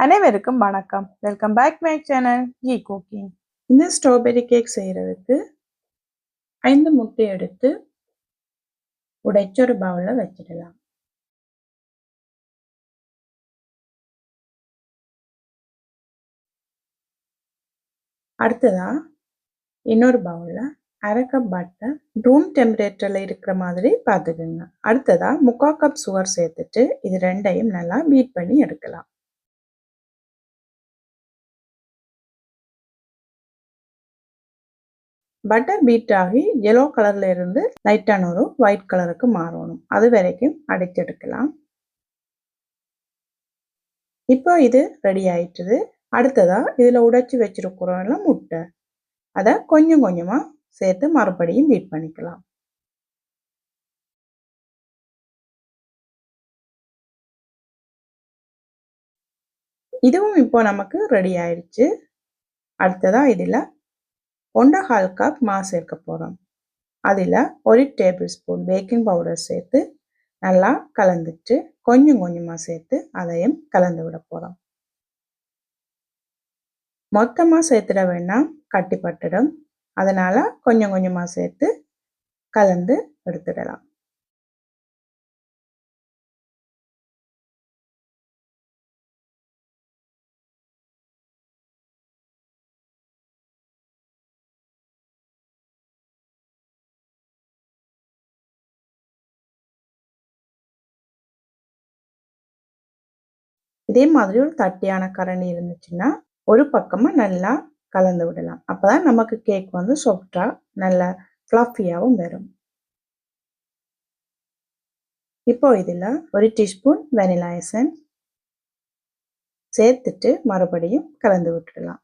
அனைவருக்கும் வணக்கம். Welcome back my channel G cooking. இந்த ஸ்ட்ராபெரி கேக் செய்யறதுக்கு 5 முட்டை எடுத்து உடைச்சு ஒரு பவுல்ல வச்சிடலாம். அடுத்ததா இன்னொரு பவுல்ல 1/2 கப் பட்டர் ரூம் டெம்பரேச்சர்ல இருக்கிற மாதிரி பார்த்துக்குங்க. அடுத்ததா 3/4 கப் சுகர் சேர்த்துட்டு இது ரெண்டையும் நல்லா பீட் பண்ணி எடுக்கலாம். பட்டர் பீட் ஆகி yellow கலர்ல இருந்து லைட்டான ஒரு ஒயிட் கலருக்கு மாறணும். அது வரைக்கும் அடிச்செடுக்கலாம். இப்போ இது ரெடி ஆயிட்டுது. அடுத்ததா இதுல உடைச்சு வச்சிருக்கிறோம்ல முட்டை, அதை கொஞ்சம் கொஞ்சமா சேர்த்து மறுபடியும் பீட் பண்ணிக்கலாம். இதுவும் இப்போ நமக்கு ரெடி ஆயிடுச்சு. அடுத்ததா இதுல 1/4 கப் மாவு சேர்க்க போறோம். அதில் 1 டேபிள் ஸ்பூன் பேக்கிங் பவுடர் சேர்த்து நல்லா கலந்துட்டு கொஞ்சம் கொஞ்சமாக சேர்த்து அதையும் கலந்து விட போகிறோம். மொத்தமாக சேர்த்துட வேண்டாம், கட்டிப்பட்டுடும். அதனால் கொஞ்சம் கொஞ்சமாக சேர்த்து கலந்து எடுத்துடலாம். இதே மாதிரி ஒரு தட்டியான கரணி இருந்துச்சுன்னா ஒரு பக்கமாக நல்லா கலந்து விடலாம். அப்போதான் நமக்கு கேக் வந்து சாஃப்டாக நல்லா ஃப்ளஃபியாகவும் வரும். இப்போ இதில் 1 டீஸ்பூன் வெனிலா எசன்ஸ் சேர்த்துட்டு மறுபடியும் கலந்து விட்டுடலாம்.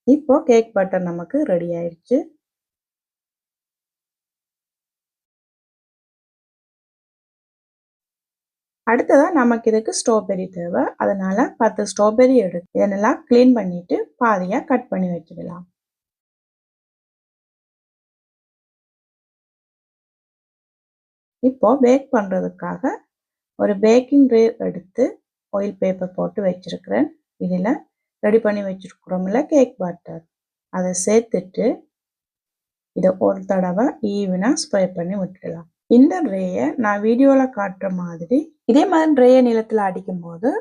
இப்போ கேக் பட்டர் நமக்கு ரெடி ஆயிடுச்சு. அடுத்ததா நமக்கு இதுக்கு ஸ்ட்ராபெரி தேவை. அதனால 10 ஸ்ட்ராபெரி எடுத்து இதெல்லாம் கிளீன் பண்ணிட்டு பாதியா கட் பண்ணி வச்சிடலாம். இப்போ பேக் பண்றதுக்காக ஒரு பேக்கிங் ட்ரே எடுத்து ஆயில் பேப்பர் போட்டு வச்சிருக்கிறேன். இதில் ரெடி பண்ணி வச்சிருக்கிறோம்ல கேக் பட்டர், அதை சேர்த்துட்டு இதை ஒரு தடவை ஈவனாக ஸ்ப்ரே பண்ணி விட்டுடலாம். இந்த ட்ரேயை நான் வீடியோவில் காட்டுற மாதிரி இதே மாதிரி ட்ரேயை நிலத்தில் அடிக்கும் போது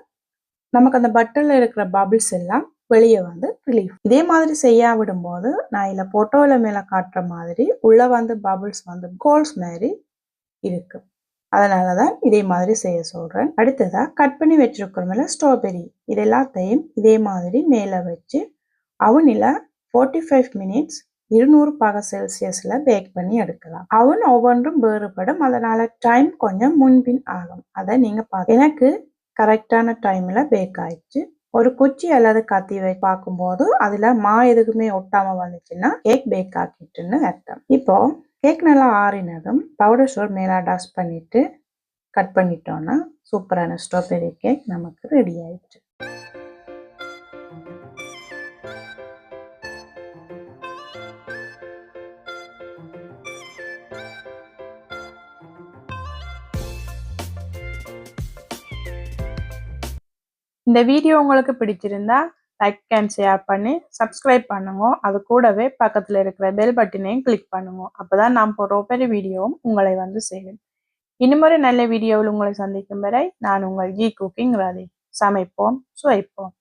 நமக்கு அந்த பட்டரில் இருக்கிற பபிள்ஸ் எல்லாம் வெளியே வந்து ரிலீஃப். இதே மாதிரி செய்ய விடும்போது நான் இதில் போட்டோவில் மேலே காட்டுற மாதிரி உள்ள வந்து பபிள்ஸ் வந்து கோல்ஸ் மாதிரி இருக்கு. அதனால தான் இதே மாதிரி செய்ய சொல்கிறேன். அடுத்ததாக கட் பண்ணி வச்சிருக்கிறோம்ல ஸ்ட்ராபெரி, இது எல்லாத்தையும் இதே மாதிரி மேலே வச்சு அவனில் 45 மினிட்ஸ் 200 பாக செல்சியஸில் பேக் பண்ணி எடுக்கலாம். அவன் ஒவ்வொன்றும் வேறுபடும், அதனால டைம் கொஞ்சம் முன்பின் ஆகும். அதை நீங்கள் பார்க்க எனக்கு கரெக்டான டைமில் பேக் ஆயிடுச்சு. ஒரு குச்சி அல்லது கத்தி பார்க்கும்போது அதில் எதுக்குமே ஒட்டாமல் வந்துச்சுன்னா கேக் பேக் ஆக்கிட்டுன்னு அர்த்தம். இப்போ கேக் நல்லா ஆறினதும் பவுடர் சுகர் மேலே டஸ்ட் பண்ணிட்டு கட் பண்ணிட்டோம்னா சூப்பரான ஸ்ட்ராபெரி கேக் நமக்கு ரெடி ஆயிடுச்சு. இந்த வீடியோ உங்களுக்கு பிடிச்சிருந்தா லைக் அண்ட் ஷேர் பண்ணி சப்ஸ்கிரைப் பண்ணுங்க. அது கூடவே பக்கத்தில் இருக்கிற பெல் பட்டனையும் கிளிக் பண்ணுங்க. அப்போதான் நான் போடுற ஒவ்வொரு வீடியோவும் உங்களை வந்து சேரும். இன்னும் ஒரு நல்ல வீடியோவில் உங்களை சந்திக்கும் வரை நான் உங்கள் ஜி குக்கிங் ராதி. சமைப்போம், சுவைப்போம்.